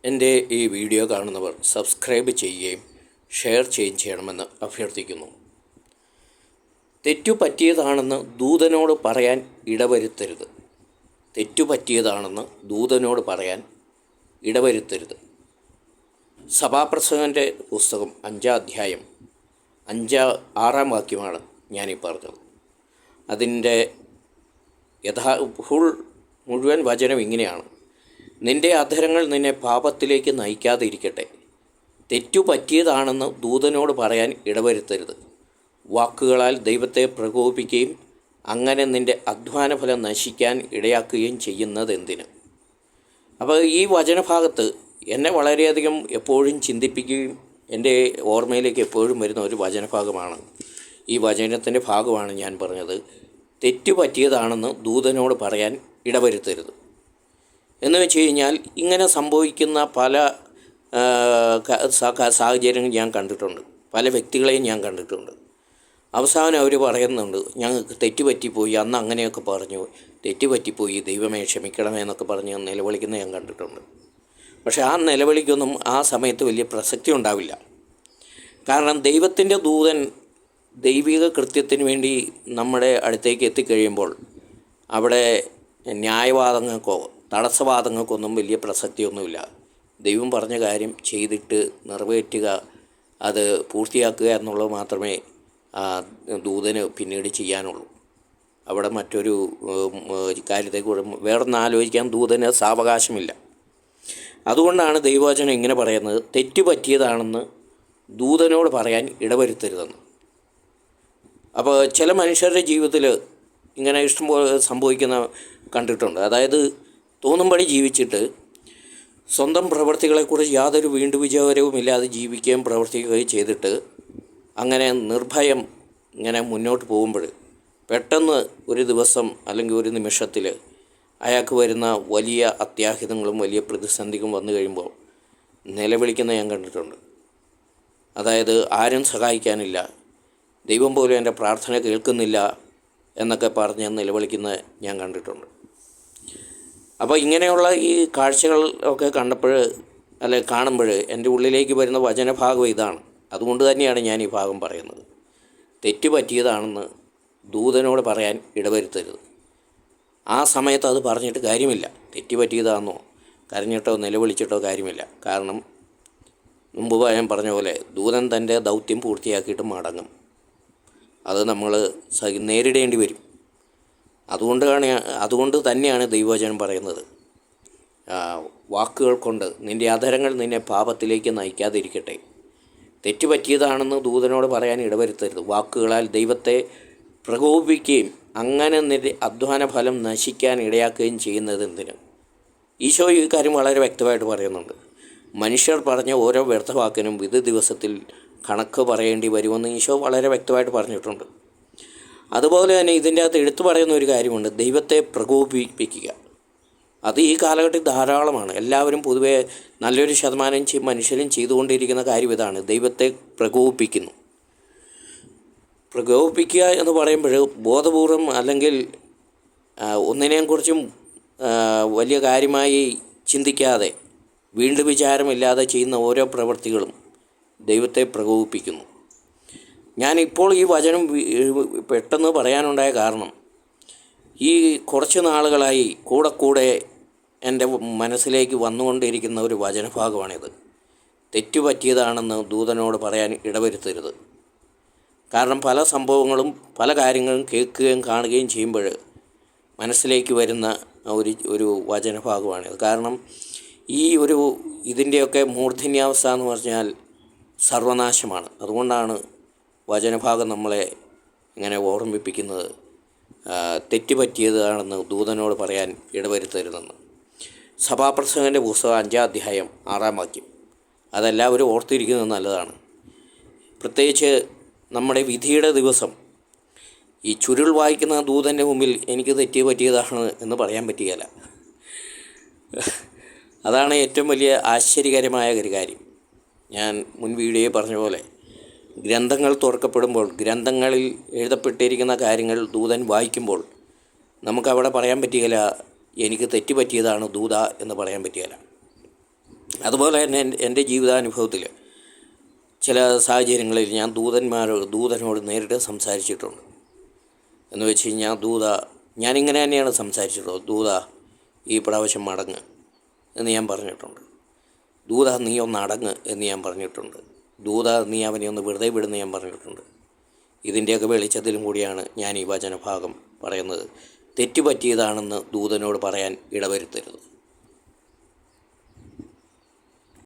എൻ്റെ ഈ വീഡിയോ കാണുന്നവർ സബ്സ്ക്രൈബ് ചെയ്യുകയും ഷെയർ ചെയ്യുകയും ചെയ്യണമെന്ന് അഭ്യർത്ഥിക്കുന്നു. തെറ്റുപറ്റിയതാണെന്ന് ദൂതനോട് പറയാൻ ഇടവരുത്തരുത്. തെറ്റുപറ്റിയതാണെന്ന് ദൂതനോട് പറയാൻ ഇടവരുത്തരുത്. സഭാപ്രസംഗൻ്റെ പുസ്തകം 5-ാം അധ്യായം 6-ാം വാക്യമാണ് ഞാനീ പറഞ്ഞത്. അതിൻ്റെ മുഴുവൻ വചനം ഇങ്ങനെയാണ്: നിൻ്റെ അധരങ്ങൾ നിന്നെ പാപത്തിലേക്ക് നയിക്കാതിരിക്കട്ടെ. തെറ്റുപറ്റിയതാണെന്ന് ദൂതനോട് പറയാൻ ഇടവരുത്തരുത്. വാക്കുകളാൽ ദൈവത്തെ പ്രകോപിപ്പിക്കുകയും അങ്ങനെ നിൻ്റെ അധ്വാനഫലം നശിക്കാൻ ഇടയാക്കുകയും ചെയ്യുന്നതെന്തിന്? അപ്പോൾ ഈ വചനഭാഗത്ത് എന്നെ വളരെയധികം എപ്പോഴും ചിന്തിപ്പിക്കുകയും എൻ്റെ ഓർമ്മയിലേക്ക് എപ്പോഴും വരുന്ന ഒരു വചനഭാഗമാണ്. ഈ വചനത്തിൻ്റെ ഭാഗമാണ് ഞാൻ പറഞ്ഞത്, തെറ്റുപറ്റിയതാണെന്ന് ദൂതനോട് പറയാൻ ഇടവരുത്തരുത്. എന്ന് വെച്ച് കഴിഞ്ഞാൽ ഇങ്ങനെ സംഭവിക്കുന്ന പല സാഹചര്യങ്ങൾ ഞാൻ കണ്ടിട്ടുണ്ട്, പല വ്യക്തികളെയും ഞാൻ കണ്ടിട്ടുണ്ട്. അവസാനം അവർ പറയുന്നുണ്ട്, ഞങ്ങൾക്ക് തെറ്റുപറ്റിപ്പോയി, അന്ന് അങ്ങനെയൊക്കെ പറഞ്ഞു, തെറ്റുപറ്റിപ്പോയി, ദൈവമേ ക്ഷമിക്കണമേ എന്നൊക്കെ പറഞ്ഞ് നിലവിളിക്കുന്നത് ഞാൻ കണ്ടിട്ടുണ്ട്. പക്ഷേ ആ നിലവിളിക്കൊന്നും ആ സമയത്ത് വലിയ പ്രസക്തി ഉണ്ടാവില്ല. കാരണം ദൈവത്തിൻ്റെ ദൂതൻ ദൈവിക കൃത്യത്തിന് വേണ്ടി നമ്മുടെ അടുത്തേക്ക് എത്തിക്കഴിയുമ്പോൾ അവിടെ ന്യായവാദങ്ങൾക്കോ തടസ്സവാദങ്ങൾക്കൊന്നും വലിയ പ്രസക്തിയൊന്നുമില്ല. ദൈവം പറഞ്ഞ കാര്യം ചെയ്തിട്ട് നിറവേറ്റുക, അത് പൂർത്തിയാക്കുക എന്നുള്ളത് മാത്രമേ ദൂതന് പിന്നീട് ചെയ്യാനുള്ളൂ. അവിടെ മറ്റൊരു കാര്യത്തെക്കുറിച്ച് വേറൊന്നും ആലോചിക്കാൻ ദൂതന് സാവകാശമില്ല. അതുകൊണ്ടാണ് ദൈവവചനം ഇങ്ങനെ പറയുന്നത്, തെറ്റുപറ്റിയതാണെന്ന് ദൂതനോട് പറയാൻ ഇടവരുത്തരുതെന്ന്. അപ്പോൾ ചില മനുഷ്യരുടെ ജീവിതത്തിൽ ഇങ്ങനെ ഇഷ്ടംപോലെ സംഭവിക്കുന്ന കണ്ടിട്ടുണ്ട്. അതായത് തോന്നുംപടി ജീവിച്ചിട്ട് സ്വന്തം പ്രവൃത്തികളെക്കുറിച്ച് യാതൊരു വീണ്ടുവിചാരവും ഇല്ലാതെ ജീവിക്കുകയും പ്രവർത്തിക്കുകയും ചെയ്തിട്ട് അങ്ങനെ നിർഭയം ഇങ്ങനെ മുന്നോട്ട് പോകുമ്പോൾ പെട്ടെന്ന് ഒരു ദിവസം അല്ലെങ്കിൽ ഒരു നിമിഷത്തിൽ അയാൾക്ക് വരുന്ന വലിയ അത്യാഹിതങ്ങളും വലിയ പ്രതിസന്ധികളും വന്നു കഴിയുമ്പോൾ നിലവിളിക്കുന്ന ഞാൻ കണ്ടിട്ടുണ്ട്. അതായത് ആരും സഹായിക്കാനില്ല, ദൈവം പോലും എൻ്റെ പ്രാർത്ഥന കേൾക്കുന്നില്ല എന്നൊക്കെ പറഞ്ഞ് നിലവിളിക്കുന്ന ഞാൻ കണ്ടിട്ടുണ്ട്. അപ്പോൾ ഇങ്ങനെയുള്ള ഈ കാഴ്ചകൾ ഒക്കെ കാണുമ്പോൾ എൻ്റെ ഉള്ളിലേക്ക് വരുന്ന വചനഭാഗം ഇതാണ്. അതുകൊണ്ട് തന്നെയാണ് ഞാൻ ഈ ഭാഗം പറയുന്നത്. തെറ്റുപറ്റിയതാണെന്ന് ദൂതനോട് പറയാൻ ഇടവരുത്തരുത്. ആ സമയത്ത് അത് പറഞ്ഞിട്ട് കാര്യമില്ല. തെറ്റുപറ്റിയതാണെന്നോ കരഞ്ഞിട്ടോ നിലവിളിച്ചിട്ടോ കാര്യമില്ല. കാരണം മുമ്പ് ഞാൻ പറഞ്ഞ പോലെ ദൂതൻ തൻ്റെ ദൗത്യം പൂർത്തിയാക്കിയിട്ട് മടങ്ങും. അത് നമ്മൾ നേരിടേണ്ടി വരും. അതുകൊണ്ട് തന്നെയാണ് ദൈവവചനം പറയുന്നത്, വാക്കുകൾ കൊണ്ട് നിൻ്റെ അധരങ്ങൾ നിന്നെ പാപത്തിലേക്ക് നയിക്കാതിരിക്കട്ടെ. തെറ്റുപറ്റിയതാണെന്ന് ദൂതനോട് പറയാൻ ഇടവരുത്തരുത്. വാക്കുകളാൽ ദൈവത്തെ പ്രകോപിപ്പിക്കുകയും അങ്ങനെ നിൻ്റെ അധ്വാന ഫലം നശിക്കാൻ ഇടയാക്കുകയും ചെയ്യുന്നത് എന്തിന്? ഈശോ ഈ കാര്യം വളരെ വ്യക്തമായിട്ട് പറയുന്നുണ്ട്. മനുഷ്യർ പറഞ്ഞ ഓരോ വ്യർത്ഥവാക്കിനും വിധി ദിവസത്തിൽ കണക്ക് പറയേണ്ടി വരുമെന്ന് ഈശോ വളരെ വ്യക്തമായിട്ട് പറഞ്ഞിട്ടുണ്ട്. അതുപോലെ തന്നെ ഇതിൻ്റെ അകത്ത് എടുത്തു പറയുന്ന ഒരു കാര്യമുണ്ട്, ദൈവത്തെ പ്രകോപിപ്പിക്കുക. അത് ഈ കാലഘട്ടത്തിൽ ധാരാളമാണ്. എല്ലാവരും പൊതുവെ നല്ലൊരു ശതമാനം മനുഷ്യരും ചെയ്തുകൊണ്ടിരിക്കുന്ന കാര്യം ഇതാണ്, ദൈവത്തെ പ്രകോപിപ്പിക്കുന്നു. പ്രകോപിപ്പിക്കുക എന്ന് പറയുമ്പോൾ ബോധപൂർവം അല്ലെങ്കിൽ ഒന്നിനെയും കുറിച്ചും വലിയ കാര്യമായി ചിന്തിക്കാതെ വീണ്ടും വിചാരമില്ലാതെ ചെയ്യുന്ന ഓരോ പ്രവൃത്തികളും ദൈവത്തെ പ്രകോപിപ്പിക്കുന്നു. ഞാനിപ്പോൾ ഈ വചനം പെട്ടെന്ന് പറയാനുണ്ടായ കാരണം, ഈ കുറച്ച് നാളുകളായി കൂടെ എൻ്റെ മനസ്സിലേക്ക് വന്നുകൊണ്ടിരിക്കുന്ന ഒരു വചനഭാഗമാണിത്. തെറ്റുപറ്റിയതാണെന്ന് ദൂതനോട് പറയാൻ ഇടവരുത്തരുത്. കാരണം പല സംഭവങ്ങളും പല കാര്യങ്ങളും കേൾക്കുകയും കാണുകയും ചെയ്യുമ്പോൾ മനസ്സിലേക്ക് വരുന്ന ഒരു വചനഭാഗമാണിത്. കാരണം ഇതിൻ്റെയൊക്കെ മൂർധന്യാവസ്ഥ എന്ന് പറഞ്ഞാൽ സർവനാശമാണ്. അതുകൊണ്ടാണ് വചനഭാഗം നമ്മളെ ഇങ്ങനെ ഓർമ്മിപ്പിക്കുന്നത്, തെറ്റുപറ്റിയതാണെന്ന് ദൂതനോട് പറയാൻ ഇടവരുത്തരുതെന്ന്. സഭാപ്രസംഗൻ്റെ പുസ്തകം 5-ാം അധ്യായം 6-ാം വാക്യം അതെല്ലാവരും ഓർത്തിരിക്കുന്നത് നല്ലതാണ്. പ്രത്യേകിച്ച് നമ്മുടെ വിധിയുടെ ദിവസം ഈ ചുരുൾ വായിക്കുന്ന ദൂതൻ്റെ മുമ്പിൽ എനിക്ക് തെറ്റുപറ്റിയതാണ് എന്ന് പറയാൻ പറ്റുകയില്ല. അതാണ് ഏറ്റവും വലിയ ആശ്ചര്യകരമായ ഒരു കാര്യം. ഞാൻ മുൻ വീഡിയോയിൽ പറഞ്ഞ പോലെ ഗ്രന്ഥങ്ങൾ തുറക്കപ്പെടുമ്പോൾ ഗ്രന്ഥങ്ങളിൽ എഴുതപ്പെട്ടിരിക്കുന്ന കാര്യങ്ങൾ ദൂതൻ വായിക്കുമ്പോൾ നമുക്കവിടെ പറയാൻ പറ്റുകയില്ല എനിക്ക് തെറ്റുപറ്റിയതാണ് ദൂത എന്ന് പറയാൻ പറ്റുകയില്ല. അതുപോലെ തന്നെ എൻ്റെ ജീവിതാനുഭവത്തിൽ ചില സാഹചര്യങ്ങളിൽ ഞാൻ ദൂതനോട് നേരിട്ട് സംസാരിച്ചിട്ടുണ്ട്. എന്ന് വെച്ച് കഴിഞ്ഞാൽ ഞാനിങ്ങനെ തന്നെയാണ് സംസാരിച്ചിട്ടുള്ളത്. ദൂത ഈ പ്രാവശ്യം മടങ്ങ് എന്ന് ഞാൻ പറഞ്ഞിട്ടുണ്ട്. ദൂത നീ ഒന്ന് അടങ്ങ് എന്ന് ഞാൻ പറഞ്ഞിട്ടുണ്ട്. ദൂത നീ അവനെ ഒന്ന് വെറുതെ വിടുന്ന് ഞാൻ പറഞ്ഞിട്ടുണ്ട്. ഇതിൻ്റെയൊക്കെ വെളിച്ചത്തിലും കൂടിയാണ് ഞാൻ ഈ വചനഭാഗം പറയുന്നത്. തെറ്റുപറ്റിയതാണെന്ന് ദൂതനോട് പറയാൻ ഇടവരുത്തരുത്.